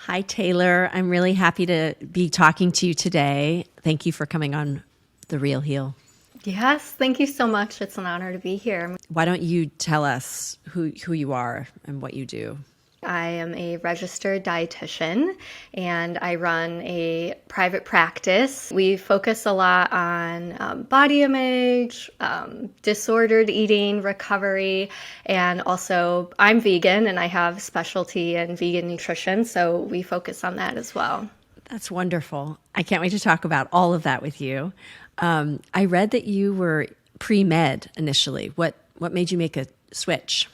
Hi, Taylor. I'm really happy to be talking to you today. Thank you for coming on The Real Heal. Yes, thank you so much. It's an honor to be here. Why don't you tell us who you are and what you do? I am a registered dietitian and I run a private practice. We focus a lot on body image, disordered eating, recovery, and also I'm vegan and I have specialty in vegan nutrition, so we focus on that as well. That's wonderful. I can't wait to talk about all of that with you. I read that you were pre-med initially. What made you make a switch?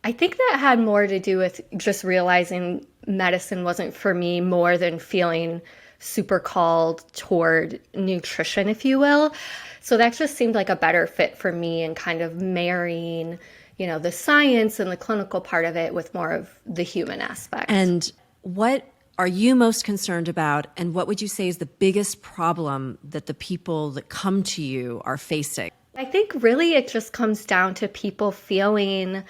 I think that had more to do with just realizing medicine wasn't for me more than feeling super called toward nutrition, if you will. So that just seemed like a better fit for me and kind of marrying, the science and the clinical part of it with more of the human aspect. And what are you most concerned about? And what would you say is the biggest problem that the people that come to you are facing? I think really it just comes down to people feeling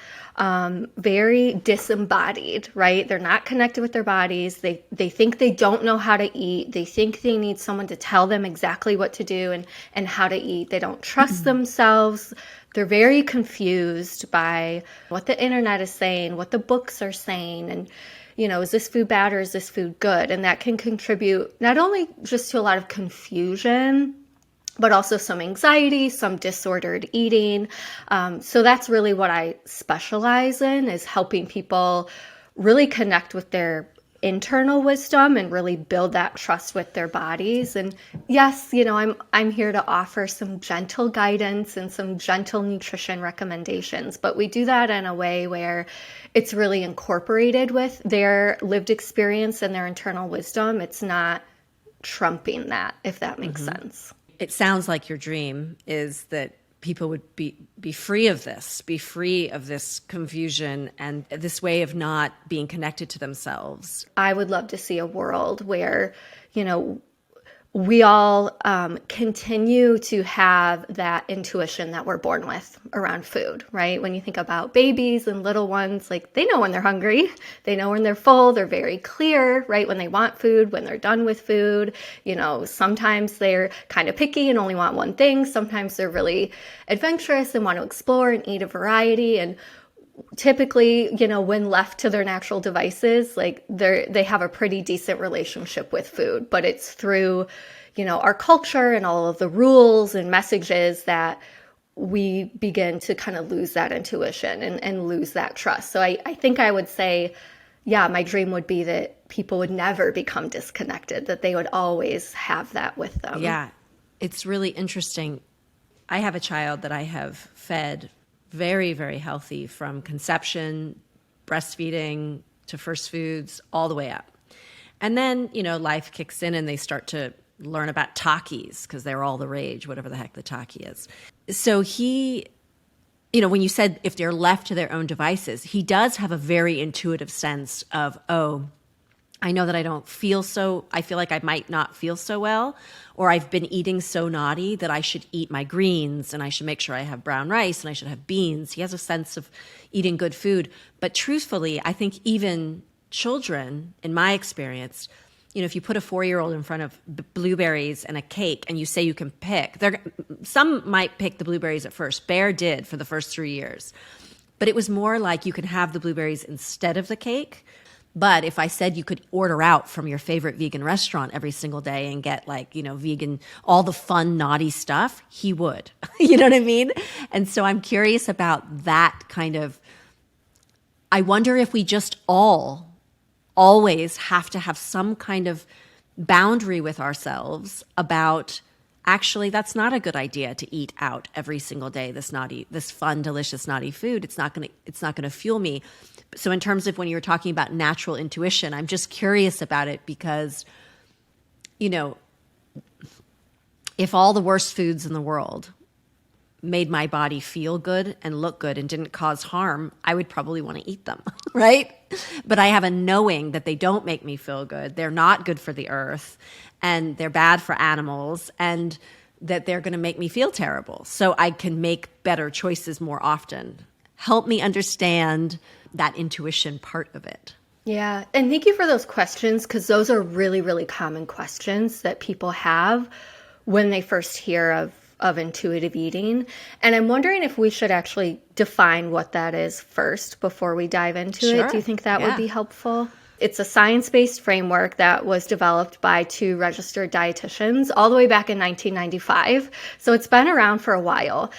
very disembodied, right? They're not connected with their bodies. They think they don't know how to eat. They think they need someone to tell them exactly what to do and how to eat. They don't trust themselves. They're very confused by what the internet is saying, what the books are saying, and is this food bad or is this food good? And that can contribute not only just to a lot of confusion, but also some anxiety, some disordered eating. So that's really what I specialize in, is helping people really connect with their internal wisdom and really build that trust with their bodies. And yes, I'm here to offer some gentle guidance and some gentle nutrition recommendations, but we do that in a way where it's really incorporated with their lived experience and their internal wisdom. It's not trumping that, if that makes sense. It sounds like your dream is that people would be free of this, be free of this confusion and this way of not being connected to themselves. I would love to see a world where, we all continue to have that intuition that we're born with around food, right? When you think about babies and little ones, like they know when they're hungry, they know when they're full, they're very clear, right? When they want food, when they're done with food, sometimes they're kind of picky and only want one thing. Sometimes they're really adventurous and want to explore and eat a variety. And typically, when left to their natural devices, like they have a pretty decent relationship with food, but it's through, our culture and all of the rules and messages that we begin to kind of lose that intuition and lose that trust. So I think I would say, yeah, my dream would be that people would never become disconnected, that they would always have that with them. Yeah, it's really interesting. I have a child that I have fed very, very healthy from conception, breastfeeding to first foods, all the way up. And then, life kicks in and they start to learn about Takis because they're all the rage, whatever the heck the Taki is. So he, when you said if they're left to their own devices, he does have a very intuitive sense of, oh, I know that I feel like I might not feel so well, or I've been eating so naughty that I should eat my greens and I should make sure I have brown rice and I should have beans. He has a sense of eating good food. But truthfully, I think even children, in my experience, if you put a 4-year-old in front of blueberries and a cake and you say you can pick, some might pick the blueberries at first. Bear did for the first 3 years. But it was more like you can have the blueberries instead of the cake. But if I said you could order out from your favorite vegan restaurant every single day and get vegan, all the fun, naughty stuff, he would. You know what I mean? And so I'm curious about that kind of, I wonder if we just always have to have some kind of boundary with ourselves about, actually, that's not a good idea to eat out every single day, this fun, delicious, naughty food. It's not going to fuel me. So in terms of when you were talking about natural intuition, I'm just curious about it because, if all the worst foods in the world made my body feel good and look good and didn't cause harm, I would probably want to eat them, right? But I have a knowing that they don't make me feel good. They're not good for the earth and they're bad for animals and that they're going to make me feel terrible. So I can make better choices more often. Help me understand that intuition part of it. Yeah. And thank you for those questions, because those are really, really common questions that people have when they first hear of intuitive eating. And I'm wondering if we should actually define what that is first before we dive into it. Do you Sure. think that would Yeah. be helpful? It's a science-based framework that was developed by two registered dietitians all the way back in 1995. So it's been around for a while.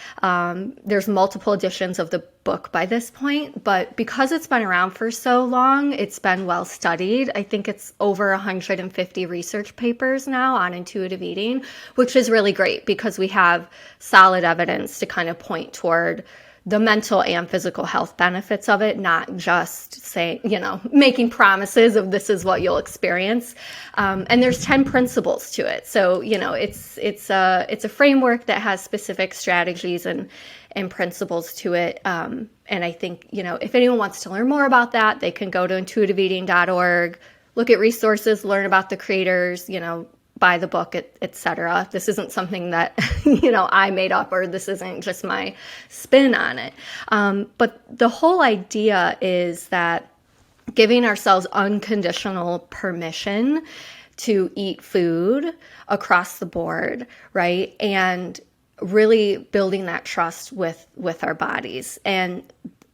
There's multiple editions of the book by this point, but because it's been around for so long, it's been well studied. I think it's over 150 research papers now on intuitive eating, which is really great because we have solid evidence to kind of point toward the mental and physical health benefits of it, not just saying, making promises of this is what you'll experience. And there's 10 principles to it. So, it's a framework that has specific strategies and principles to it. And I think, if anyone wants to learn more about that, they can go to intuitiveeating.org, look at resources, learn about the creators, buy the book, et cetera. This isn't something that, I made up, or this isn't just my spin on it. But the whole idea is that giving ourselves unconditional permission to eat food across the board, right? And really building that trust with our bodies. And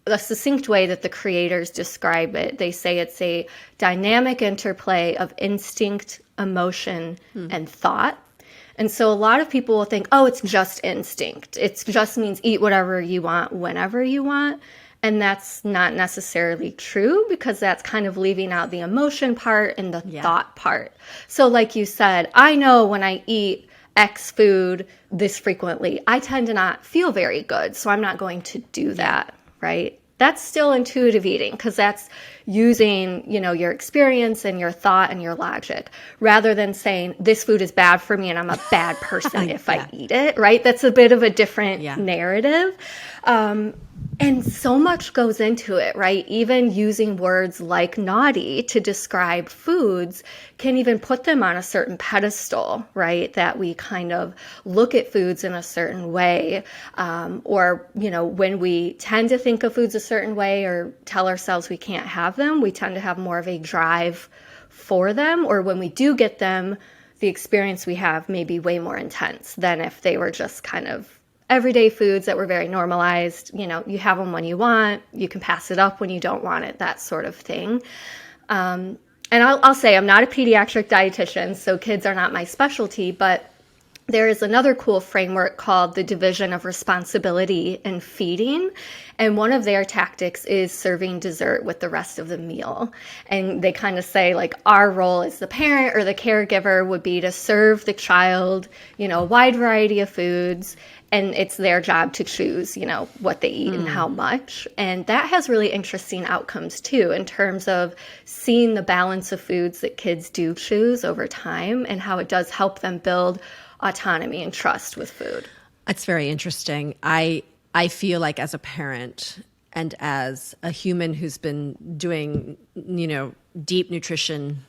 the succinct way that the creators describe it, they say it's a dynamic interplay of instinct, emotion, and thought. And so a lot of people will think, oh, it's just instinct. It just means eat whatever you want, whenever you want. And that's not necessarily true, because that's kind of leaving out the emotion part and the thought part. So like you said, I know when I eat X food this frequently, I tend to not feel very good. So I'm not going to do that, right? That's still intuitive eating, because that's using, your experience and your thought and your logic, rather than saying this food is bad for me and I'm a bad person if I eat it, right? That's a bit of a different narrative. And so much goes into it, right? Even using words like naughty to describe foods can even put them on a certain pedestal, right? That we kind of look at foods in a certain way. Or, when we tend to think of foods a certain way or tell ourselves we can't have them, we tend to have more of a drive for them. Or when we do get them, the experience we have may be way more intense than if they were just kind of everyday foods that were very normalized. You have them when you want, you can pass it up when you don't want it, that sort of thing. And I'll say I'm not a pediatric dietitian, so kids are not my specialty, but there is another cool framework called the division of responsibility in feeding. And one of their tactics is serving dessert with the rest of the meal. And they kind of say, like, our role as the parent or the caregiver would be to serve the child, a wide variety of foods. And it's their job to choose, what they eat and how much. And that has really interesting outcomes, too, in terms of seeing the balance of foods that kids do choose over time and how it does help them build autonomy and trust with food. That's very interesting. I feel like as a parent and as a human who's been doing, deep nutrition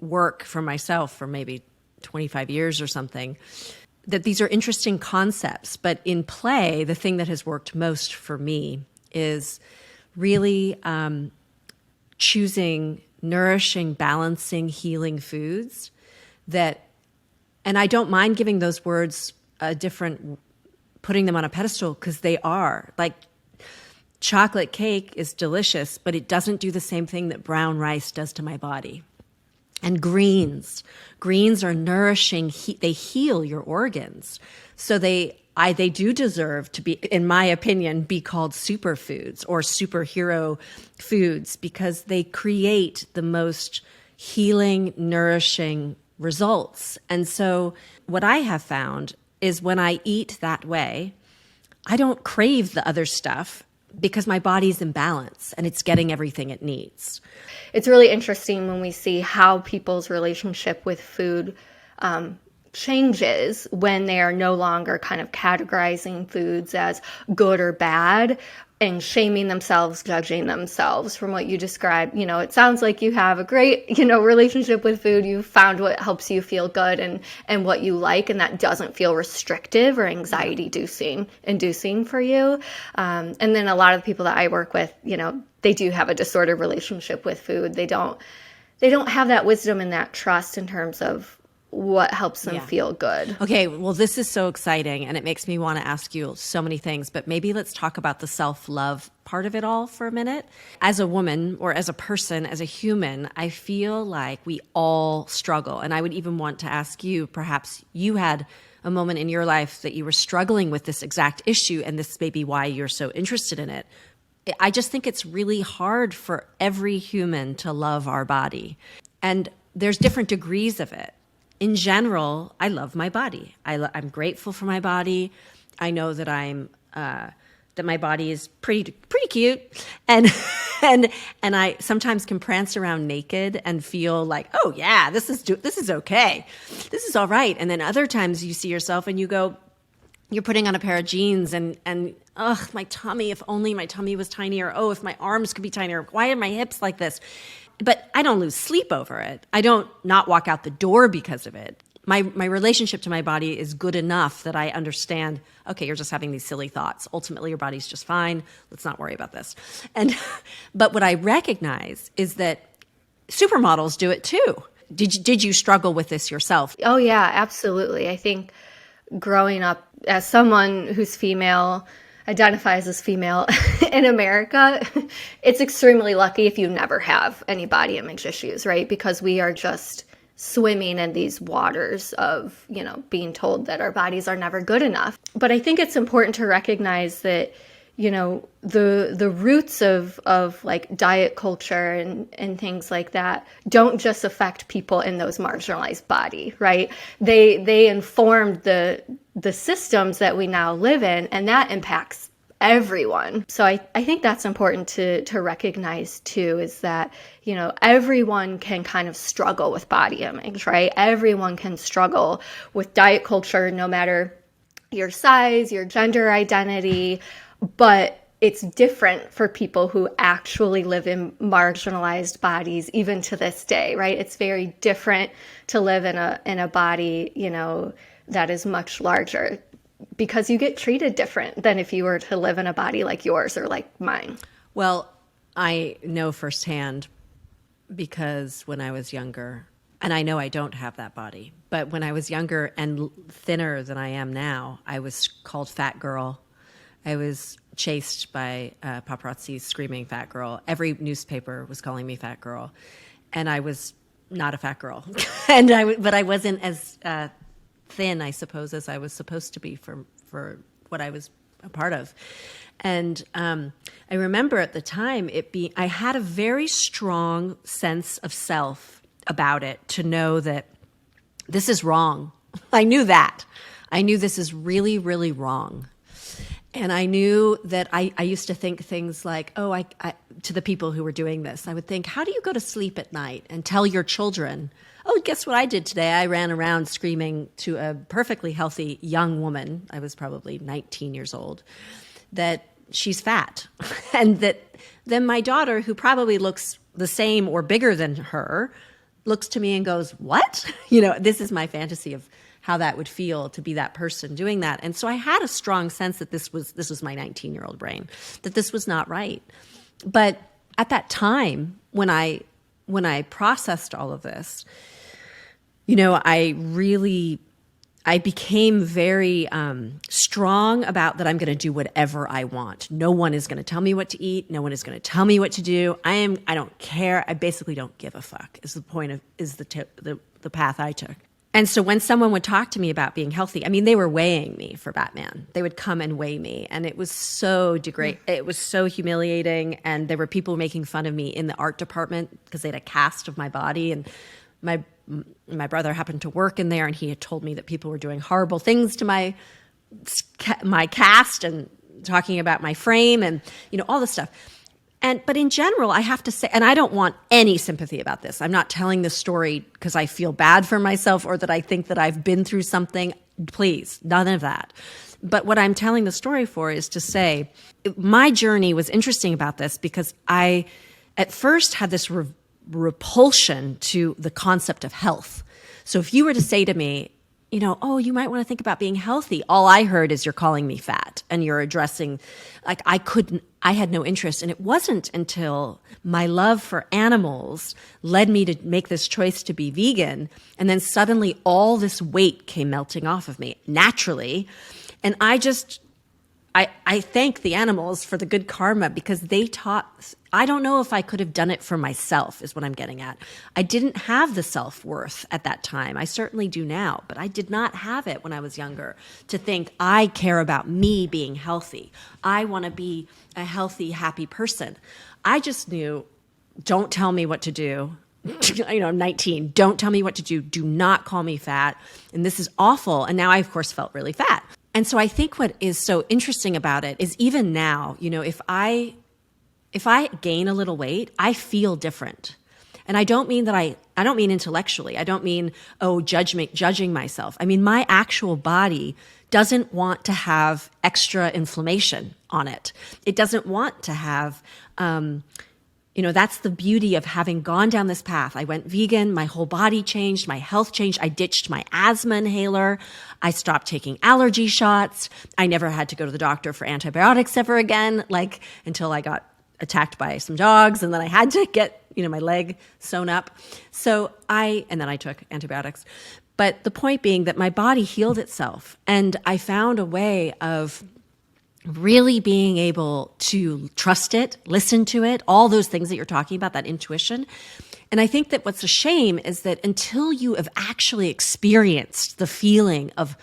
work for myself for maybe 25 years or something, that these are interesting concepts. But in play, the thing that has worked most for me is really choosing nourishing, balancing, healing foods that, and I don't mind giving those words a different, putting them on a pedestal, because they are. Like, chocolate cake is delicious, but it doesn't do the same thing that brown rice does to my body. And greens are nourishing. They heal your organs. So they do deserve to be, in my opinion, be called superfoods or superhero foods, because they create the most healing, nourishing results. And so what I have found is when I eat that way, I don't crave the other stuff, because my body's in balance and it's getting everything it needs. It's really interesting when we see how people's relationship with food changes when they are no longer kind of categorizing foods as good or bad and shaming themselves, judging themselves. From what you described, it sounds like you have a great, relationship with food. You found what helps you feel good and what you like, and that doesn't feel restrictive or anxiety inducing for you. And then a lot of the people that I work with, they do have a disordered relationship with food. They don't have that wisdom and that trust in terms of what helps them feel good. Okay, well, this is so exciting, and it makes me want to ask you so many things, but maybe let's talk about the self-love part of it all for a minute. As a woman, or as a person, as a human, I feel like we all struggle, and I would even want to ask you, perhaps you had a moment in your life that you were struggling with this exact issue, and this may be why you're so interested in it. I just think it's really hard for every human to love our body, and there's different degrees of it. In general, I love my body. I'm grateful for my body. I know that that my body is pretty cute, and I sometimes can prance around naked and feel like, oh yeah, this is okay, this is all right. And then other times you see yourself and you go, you're putting on a pair of jeans and ugh, my tummy, if only my tummy was tinier. Oh, if my arms could be tinier. Why are my hips like this? But I don't lose sleep over it. I don't not walk out the door because of it. My relationship to my body is good enough that I understand, okay, you're just having these silly thoughts. Ultimately, your body's just fine. Let's not worry about this. But what I recognize is that supermodels do it too. Did you struggle with this yourself? Oh yeah, absolutely. I think growing up as someone who's female, identifies as female in America, it's extremely lucky if you never have any body image issues, right? Because we are just swimming in these waters of, being told that our bodies are never good enough. But I think it's important to recognize that, the roots of like diet culture and things like that don't just affect people in those marginalized body, right? They informed the systems that we now live in, and that impacts everyone. So I think that's important to recognize too, is that, everyone can kind of struggle with body image, right? Everyone can struggle with diet culture, no matter your size, your gender identity, but it's different for people who actually live in marginalized bodies, even to this day, right? It's very different to live in a body, that is much larger, because you get treated different than if you were to live in a body like yours or like mine. Well, I know firsthand, because when I was younger, and I know I don't have that body, but when I was younger and thinner than I am now, I was called fat girl. I was chased by paparazzi screaming fat girl. Every newspaper was calling me fat girl, and I was not a fat girl. But I wasn't as thin, I suppose, as I was supposed to be for what I was a part of. And I remember at the time I had a very strong sense of self about it, to know that this is wrong. I knew that. I knew this is really, really wrong. And I knew that I used to think things like, I to the people who were doing this, I would think, how do you go to sleep at night and tell your children, oh, guess what I did today? I ran around screaming to a perfectly healthy young woman, I was probably 19 years old, that she's fat. And that then my daughter, who probably looks the same or bigger than her, looks to me and goes, what? This is my fantasy of how that would feel to be that person doing that. And so I had a strong sense that this was my 19-year-old brain, that this was not right. But at that time, when I processed all of this, I became very strong about that I'm going to do whatever I want. No one is going to tell me what to eat. No one is going to tell me what to do. I don't care. I basically don't give a fuck is the path I took. And so when someone would talk to me about being healthy, they were weighing me for Batman. They would come and weigh me, and it was so it was so humiliating. And there were people making fun of me in the art department because they had a cast of my body, and my brother happened to work in there, and he had told me that people were doing horrible things to my cast and talking about my frame and all this stuff. But in general, I have to say, and I don't want any sympathy about this. I'm not telling this story because I feel bad for myself or that I think that I've been through something. Please, none of that. But what I'm telling the story for is to say my journey was interesting about this, because I at first had this repulsion to the concept of health. So if you were to say to me, oh, you might want to think about being healthy. All I heard is you're calling me fat and you're addressing, like, I had no interest. And it wasn't until my love for animals led me to make this choice to be vegan. And then suddenly all this weight came melting off of me naturally. And I thank the animals for the good karma because they taught, I don't know if I could have done it for myself is what I'm getting at. I didn't have the self-worth at that time. I certainly do now, but I did not have it when I was younger to think I care about me being healthy. I want to be a healthy, happy person. I just knew, don't tell me what to do. I'm 19. Don't tell me what to do. Do not call me fat. And this is awful. And now I, of course, felt really fat. And so I think what is so interesting about it is even now, if I gain a little weight, I feel different. And I don't mean that I don't mean intellectually. I don't mean, judging myself. I mean, my actual body doesn't want to have extra inflammation on it. It doesn't want to have, that's the beauty of having gone down this path. I went vegan, my whole body changed, my health changed. I ditched my asthma inhaler. I stopped taking allergy shots. I never had to go to the doctor for antibiotics ever again, until I got attacked by some dogs. And then I had to get, my leg sewn up. And then I took antibiotics. But the point being that my body healed itself. And I found a way of really being able to trust it, listen to it, all those things that you're talking about, that intuition. And I think that what's a shame is that until you have actually experienced the feeling of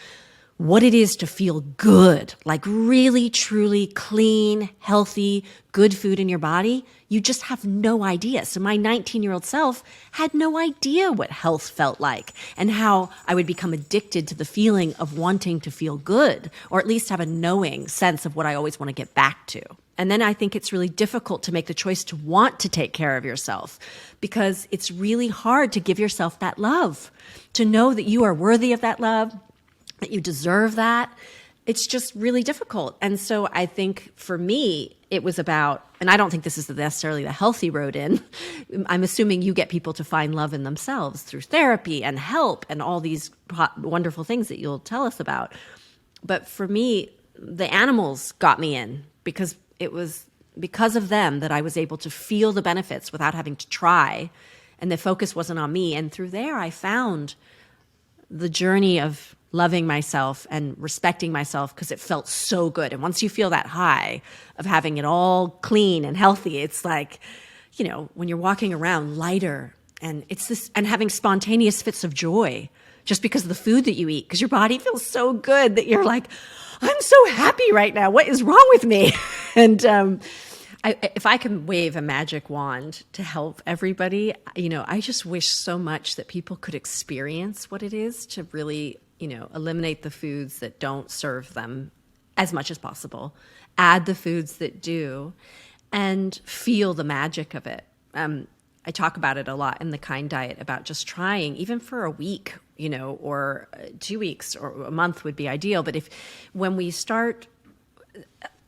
what it is to feel good, like really, truly clean, healthy, good food in your body, you just have no idea. So my 19-year-old self had no idea what health felt like and how I would become addicted to the feeling of wanting to feel good, or at least have a knowing sense of what I always want to get back to. And then I think it's really difficult to make the choice to want to take care of yourself because it's really hard to give yourself that love, to know that you are worthy of that love, that you deserve that. It's just really difficult. And so I think for me, it was about, and I don't think this is necessarily the healthy road in, I'm assuming you get people to find love in themselves through therapy and help and all these wonderful things that you'll tell us about. But for me, the animals got me in because it was because of them that I was able to feel the benefits without having to try. And the focus wasn't on me. And through there, I found the journey of loving myself and respecting myself because it felt so good. And once you feel that high of having it all clean and healthy, it's like, when you're walking around lighter and it's this, and having spontaneous fits of joy just because of the food that you eat, because your body feels so good that you're like, I'm so happy right now. What is wrong with me? And if I can wave a magic wand to help everybody, I just wish so much that people could experience what it is to really eliminate the foods that don't serve them as much as possible, add the foods that do, and feel the magic of it. I talk about it a lot in the Kind Diet about just trying, even for a week, or 2 weeks or a month would be ideal. But when we start,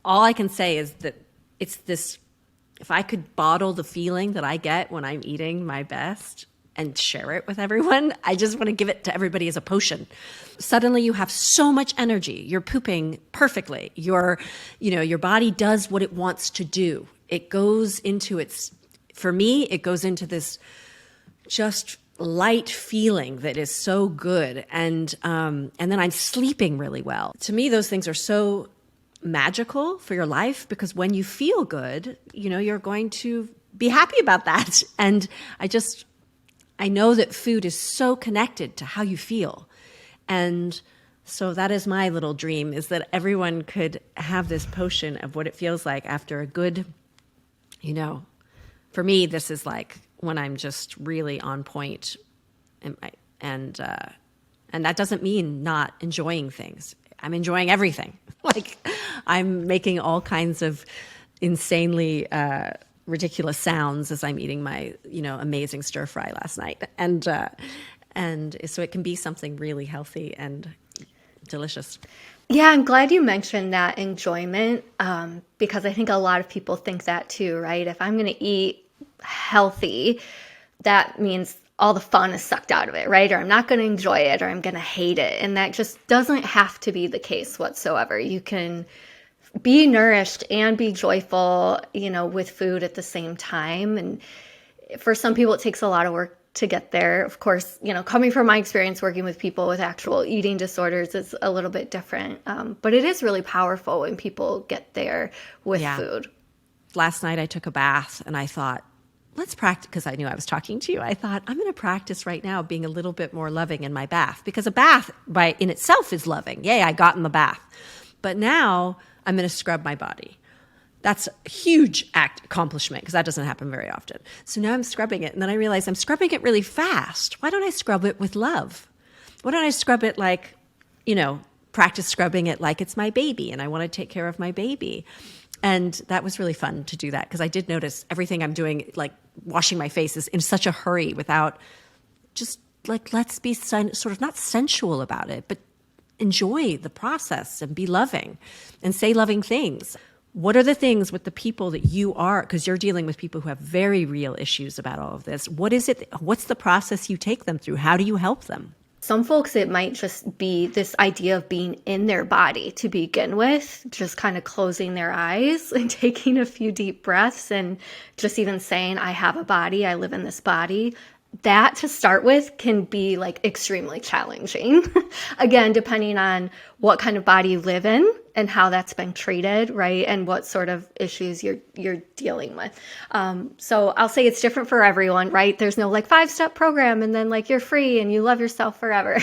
all I can say is that it's this, if I could bottle the feeling that I get when I'm eating my best and share it with everyone, I just want to give it to everybody as a potion. Suddenly you have so much energy. You're pooping perfectly. Your body does what it wants to do. It goes into for me, it goes into this just light feeling that is so good. And then I'm sleeping really well. To me, those things are so magical for your life because when you feel good, you're going to be happy about that. And I know that food is so connected to how you feel. And so that is my little dream, is that everyone could have this potion of what it feels like after a good, for me, this is like when I'm just really on point. And that doesn't mean not enjoying things. I'm enjoying everything. I'm making all kinds of insanely ridiculous sounds as I'm eating my, amazing stir fry last night. And so it can be something really healthy and delicious. Yeah, I'm glad you mentioned that enjoyment because I think a lot of people think that too, right? If I'm going to eat healthy, that means all the fun is sucked out of it, right? Or I'm not going to enjoy it, or I'm going to hate it. And that just doesn't have to be the case whatsoever. You can be nourished and be joyful, with food at the same time. And for some people, it takes a lot of work to get there. Of course, coming from my experience working with people with actual eating disorders, it's a little bit different. But it is really powerful when people get there with food. Last night I took a bath and I thought, let's practice, because I knew I was talking to you. I thought, I'm going to practice right now being a little bit more loving in my bath, because a bath in itself is loving. Yay, I got in the bath. But now I'm going to scrub my body. That's a huge accomplishment, because that doesn't happen very often. So now I'm scrubbing it, and then I realize I'm scrubbing it really fast. Why don't I scrub it with love? Why don't I scrub it like, practice scrubbing it like it's my baby, and I want to take care of my baby. And that was really fun to do that, because I did notice everything I'm doing, like washing my face, is in such a hurry without just like, let's be sort of not sensual about it, but enjoy the process and be loving and say loving things. What are the things with the people that you are, because you're dealing with people who have very real issues about all of this. What is it? What's the process you take them through? How do you help them? Some folks, it might just be this idea of being in their body to begin with, just kind of closing their eyes and taking a few deep breaths and just even saying, I have a body, I live in this body. That to start with can be like extremely challenging. Again, depending on what kind of body you live in and how that's been treated, right? And what sort of issues you're dealing with. So I'll say it's different for everyone, right? There's no like 5-step program and then like you're free and you love yourself forever.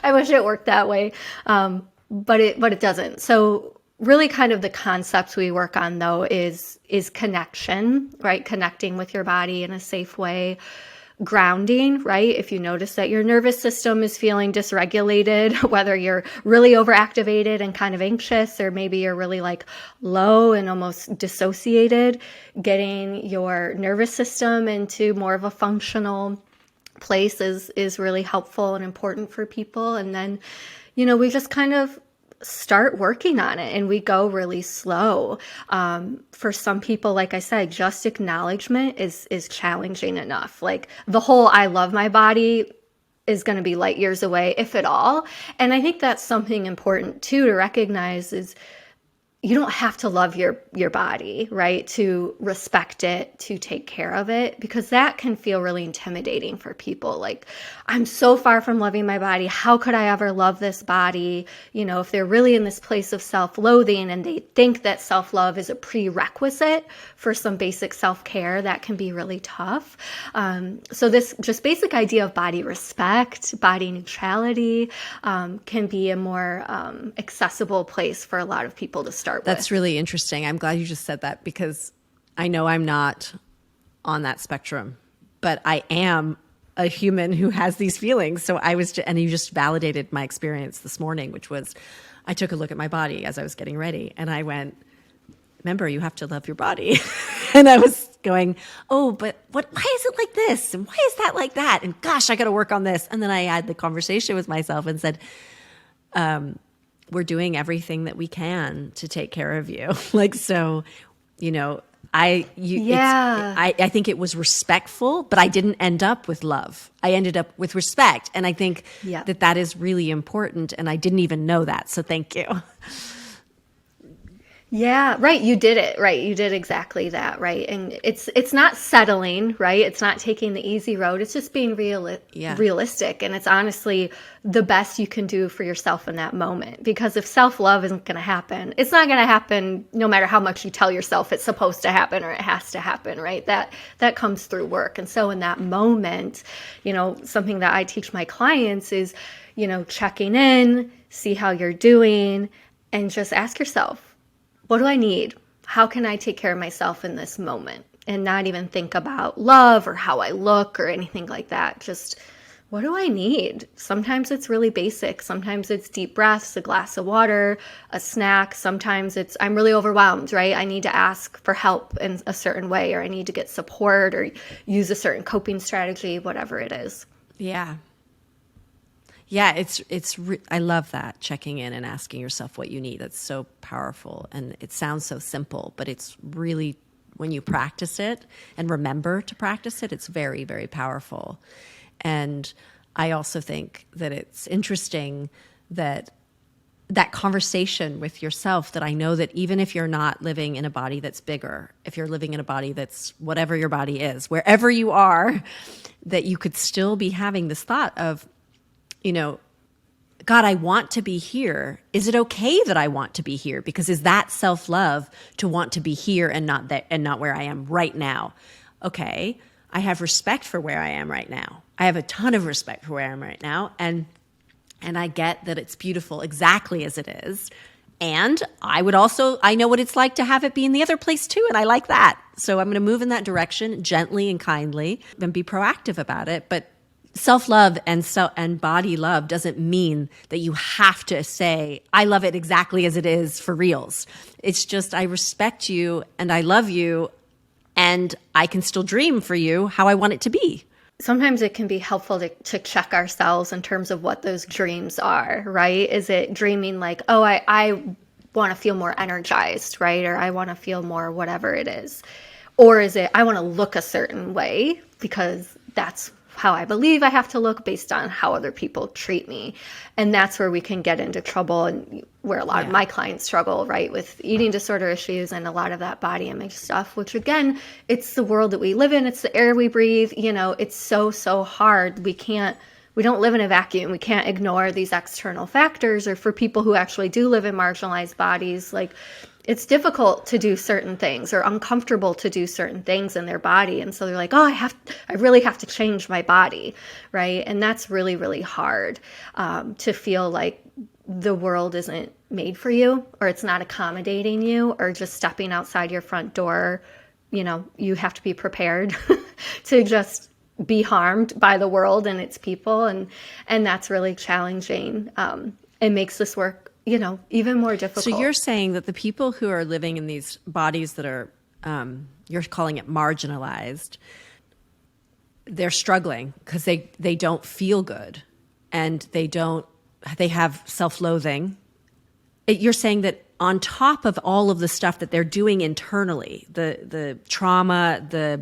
I wish it worked that way. But it doesn't. So really kind of the concepts we work on though is connection, right? Connecting with your body in a safe way. Grounding, right? If you notice that your nervous system is feeling dysregulated, whether you're really overactivated and kind of anxious, or maybe you're really like low and almost dissociated, getting your nervous system into more of a functional place is really helpful and important for people. And then, we just kind of start working on it and we go really slow. For some people, like I said, just acknowledgement is challenging enough. Like the whole I love my body is going to be light years away, if at all. And I think that's something important too to recognize is you don't have to love your body, right? To respect it, to take care of it, because that can feel really intimidating for people. Like, I'm so far from loving my body. How could I ever love this body? If they're really in this place of self-loathing and they think that self-love is a prerequisite for some basic self-care, that can be really tough. So this just basic idea of body respect, body neutrality, can be a more accessible place for a lot of people to start with. That's really interesting. I'm glad you just said that, because I know I'm not on that spectrum, but I am a human who has these feelings. So and you just validated my experience this morning, which was I took a look at my body as I was getting ready and I went, remember, you have to love your body. And I was going, oh, but why is it like this? And why is that like that? And gosh, I got to work on this. And then I had the conversation with myself and said, we're doing everything that we can to take care of you. I think it was respectful, but I didn't end up with love. I ended up with respect. And I think that is really important. And I didn't even know that. So thank you. Yeah, right. You did it, right? You did exactly that, right? And it's not settling, right? It's not taking the easy road. It's just being realistic. And it's honestly the best you can do for yourself in that moment. Because if self-love isn't going to happen, it's not going to happen no matter how much you tell yourself it's supposed to happen or it has to happen, right? That comes through work. And so in that moment, something that I teach my clients is, checking in, see how you're doing, and just ask yourself, what do I need? How can I take care of myself in this moment? And not even think about love or how I look or anything like that. Just, what do I need? Sometimes it's really basic. Sometimes it's deep breaths, a glass of water, a snack. Sometimes it's, I'm really overwhelmed, right? I need to ask for help in a certain way, or I need to get support or use a certain coping strategy, whatever it is. Yeah. Yeah, I love that, checking in and asking yourself what you need. That's so powerful. And it sounds so simple, but it's really, when you practice it and remember to practice it, it's very, very powerful. And I also think that it's interesting that conversation with yourself, that I know that even if you're not living in a body that's bigger, if you're living in a body that's whatever your body is, wherever you are, that you could still be having this thought of, God, I want to be here. Is it okay that I want to be here? Because is that self-love to want to be here and not that, and not where I am right now? Okay, I have respect for where I am right now. I have a ton of respect for where I am right now. And I get that it's beautiful exactly as it is. And I know what it's like to have it be in the other place too. And I like that. So I'm going to move in that direction gently and kindly and be proactive about it. But self-love and body love doesn't mean that you have to say, I love it exactly as it is for reals. It's just, I respect you and I love you and I can still dream for you how I want it to be. Sometimes it can be helpful to check ourselves in terms of what those dreams are, right? Is it dreaming like, oh, I want to feel more energized, right? Or I want to feel more whatever it is. Or is it, I want to look a certain way because that's how I believe I have to look based on how other people treat me. And that's where we can get into trouble, and where a lot of my clients struggle, right, with eating disorder issues and a lot of that body image stuff, which again, it's the world that we live in. It's the air we breathe. It's so hard. We don't live in a vacuum. We can't ignore these external factors. Or for people who actually do live in marginalized bodies, like, it's difficult to do certain things or uncomfortable to do certain things in their body. And so they're like, oh, I really have to change my body, right? And that's really, really hard, to feel like the world isn't made for you, or it's not accommodating you, or just stepping outside your front door. You have to be prepared to just be harmed by the world and its people. And that's really challenging. It makes this work even more difficult. So you're saying that the people who are living in these bodies that are, you're calling it marginalized, they're struggling because they don't feel good, and they have self-loathing. You're saying that on top of all of the stuff that they're doing internally, the trauma, the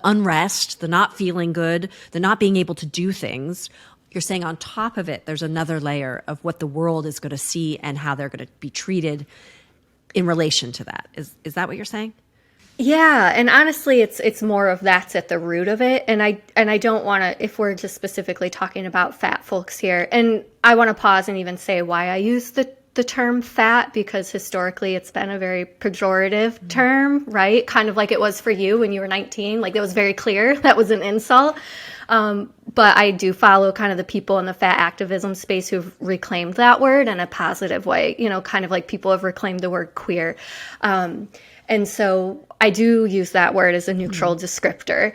unrest, the not feeling good, the not being able to do things, you're saying on top of it, there's another layer of what the world is going to see and how they're going to be treated in relation to that. Is that what you're saying? Yeah, and honestly, it's more of that's at the root of it. And I don't want to, if we're just specifically talking about fat folks here, and I want to pause and even say why I use the term fat, because historically it's been a very pejorative term, right? Kind of like it was for you when you were 19. Like, it was very clear that was an insult. But I do follow kind of the people in the fat activism space who've reclaimed that word in a positive way, kind of like people have reclaimed the word queer. And so I do use that word as a neutral descriptor.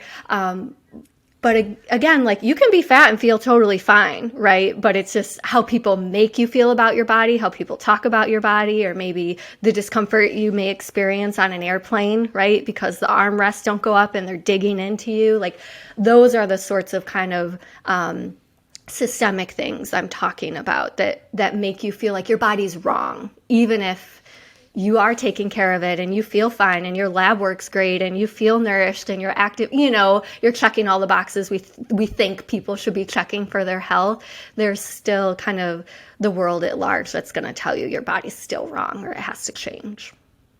But again, like, you can be fat and feel totally fine, right? But it's just how people make you feel about your body, how people talk about your body, or maybe the discomfort you may experience on an airplane, right? Because the armrests don't go up and they're digging into you. Like, those are the sorts of kind of systemic things I'm talking about that make you feel like your body's wrong, even if you are taking care of it and you feel fine and your lab works great and you feel nourished and you're active, you're checking all the boxes we think people should be checking for their health. There's still kind of the world at large that's going to tell you your body's still wrong or it has to change.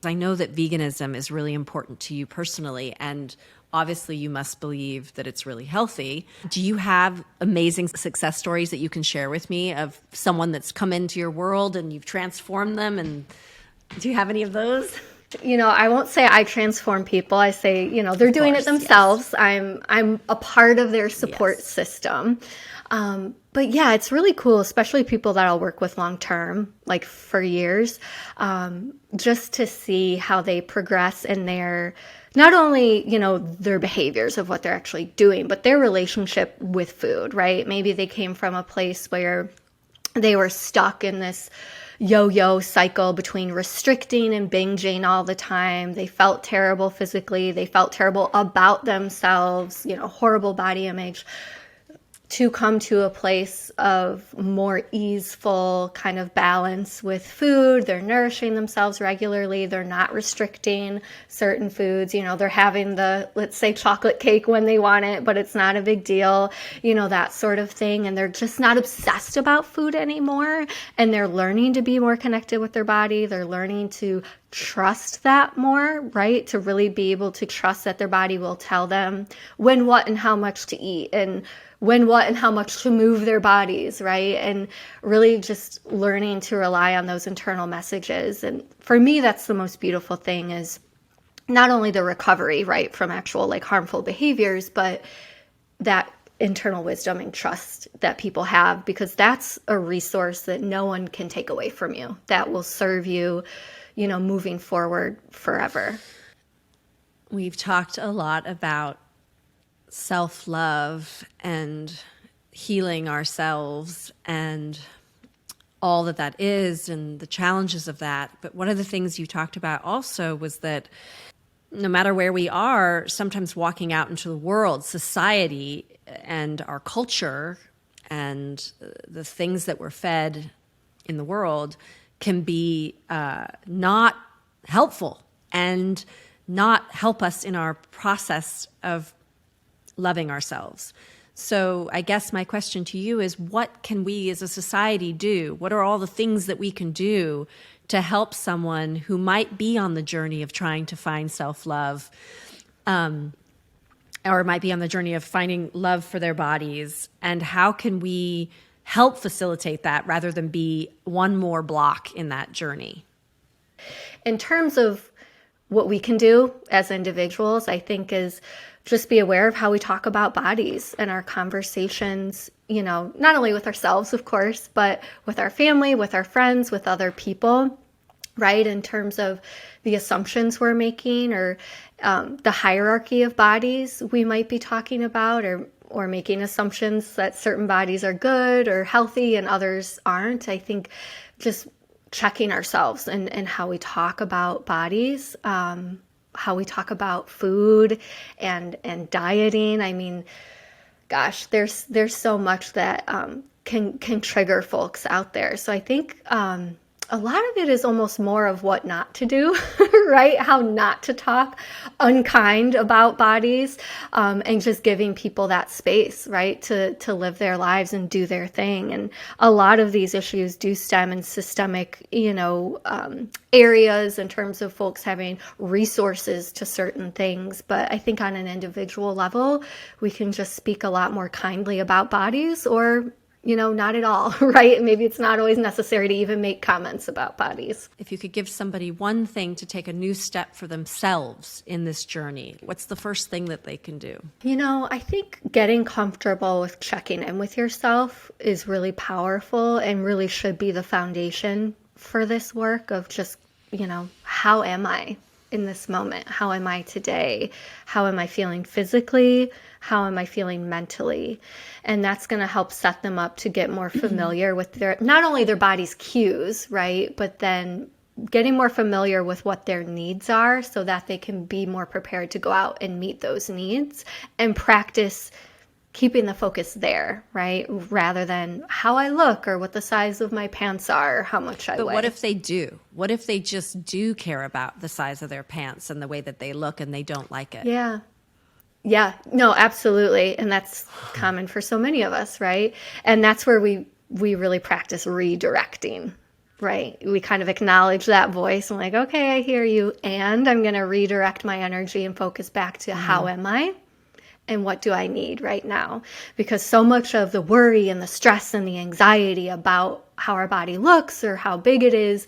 I know that veganism is really important to you personally, and obviously you must believe that it's really healthy. Do you have amazing success stories that you can share with me of someone that's come into your world and you've transformed them? And do you have any of those? I won't say I transform people. I say, they're doing it themselves. Yes. I'm a part of their support system. But yeah, it's really cool, especially people that I'll work with long term, like for years, just to see how they progress in their, not only, their behaviors of what they're actually doing, but their relationship with food, right? Maybe they came from a place where they were stuck in this yo-yo cycle between restricting and binging all the time. They felt terrible physically. They felt terrible about themselves, horrible body image, to come to a place of more easeful kind of balance with food. They're nourishing themselves regularly. They're not restricting certain foods. They're having the, let's say, chocolate cake when they want it, but it's not a big deal, that sort of thing. And they're just not obsessed about food anymore. And they're learning to be more connected with their body. They're learning to trust that more, right? To really be able to trust that their body will tell them when, what, and how much to eat, and when, what, and how much to move their bodies, right? And really just learning to rely on those internal messages. And for me, that's the most beautiful thing, is not only the recovery, right, from actual like harmful behaviors, but that internal wisdom and trust that people have, because that's a resource that no one can take away from you, that will serve you, moving forward forever. We've talked a lot about self-love and healing ourselves and all that is and the challenges of that. But one of the things you talked about also was that no matter where we are, sometimes walking out into the world, society and our culture and the things that we're fed in the world can be not helpful and not help us in our process of loving ourselves. So I guess my question to you is, what can we as a society do? What are all the things that we can do to help someone who might be on the journey of trying to find self-love, or might be on the journey of finding love for their bodies? And how can we help facilitate that rather than be one more block in that journey? In terms of what we can do as individuals, I think, is just be aware of how we talk about bodies in our conversations, not only with ourselves, of course, but with our family, with our friends, with other people, right? In terms of the assumptions we're making, or the hierarchy of bodies we might be talking about, or making assumptions that certain bodies are good or healthy and others aren't. I think just checking ourselves and how we talk about bodies, how we talk about food and dieting. I mean, gosh, there's so much that can trigger folks out there. So I think a lot of it is almost more of what not to do, right? How not to talk unkind about bodies, and just giving people that space, right, to live their lives and do their thing. And a lot of these issues do stem in systemic, areas in terms of folks having resources to certain things. But I think on an individual level, we can just speak a lot more kindly about bodies, or not at all, right? Maybe it's not always necessary to even make comments about bodies. If you could give somebody one thing to take a new step for themselves in this journey, what's the first thing that they can do? I think getting comfortable with checking in with yourself is really powerful and really should be the foundation for this work of just, how am I in this moment? How am I today? How am I feeling physically? How am I feeling mentally? And that's going to help set them up to get more familiar with not only their body's cues, right? But then getting more familiar with what their needs are, so that they can be more prepared to go out and meet those needs and practice keeping the focus there, right? Rather than how I look or what the size of my pants are or how much I weigh. But what if they do? What if they just do care about the size of their pants and the way that they look, and they don't like it? Yeah, no, absolutely. And that's common for so many of us, right? And that's where we really practice redirecting, right? We kind of acknowledge that voice. I'm like, okay, I hear you. And I'm going to redirect my energy and focus back to how am I? And what do I need right now? Because so much of the worry and the stress and the anxiety about how our body looks or how big it is,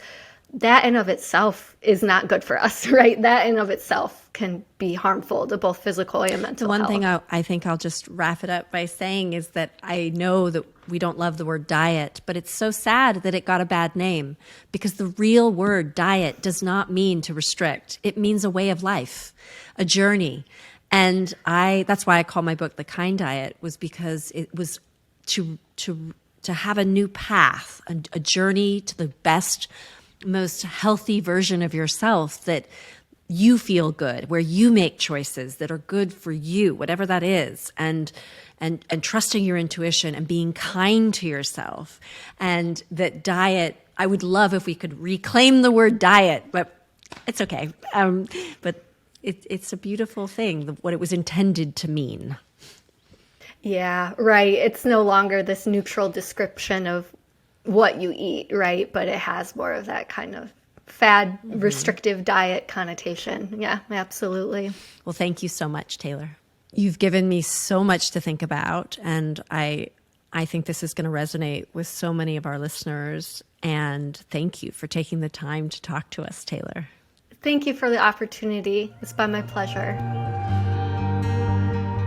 that in of itself is not good for us, right? That in of itself can be harmful to both physical and mental health. One thing I think I'll just wrap it up by saying is that I know that we don't love the word diet, but it's so sad that it got a bad name, because the real word diet does not mean to restrict. It means a way of life, a journey. And that's why I call my book The Kind Diet, was because it was to have a new path, a journey to the best, most healthy version of yourself that you feel good, where you make choices that are good for you, whatever that is, and trusting your intuition and being kind to yourself. And that diet, I would love if we could reclaim the word diet, but it's okay. But it's a beautiful thing, what it was intended to mean. Yeah, right. It's no longer this neutral description of what you eat, right? But it has more of that kind of fad, restrictive diet connotation. Yeah, absolutely. Well, thank you so much, Taylor. You've given me so much to think about, and I think this is going to resonate with so many of our listeners. And thank you for taking the time to talk to us, Taylor. Thank you for the opportunity. It's been my pleasure.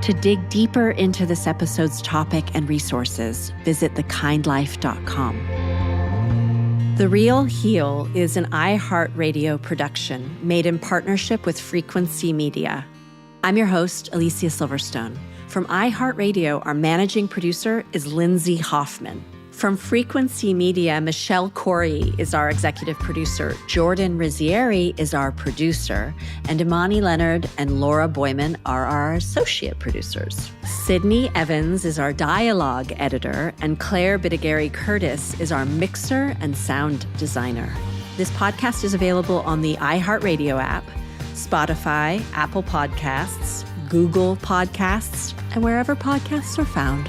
To dig deeper into this episode's topic and resources, visit thekindlife.com. The Real Heal is an iHeartRadio production made in partnership with Frequency Media. I'm your host, Alicia Silverstone. From iHeartRadio, our managing producer is Lindsay Hoffman. From Frequency Media, Michelle Corey is our executive producer, Jordan Rizzieri is our producer, and Imani Leonard and Laura Boyman are our associate producers. Sydney Evans is our dialogue editor, and Claire Bidigary Curtis is our mixer and sound designer. This podcast is available on the iHeartRadio app, Spotify, Apple Podcasts, Google Podcasts, and wherever podcasts are found.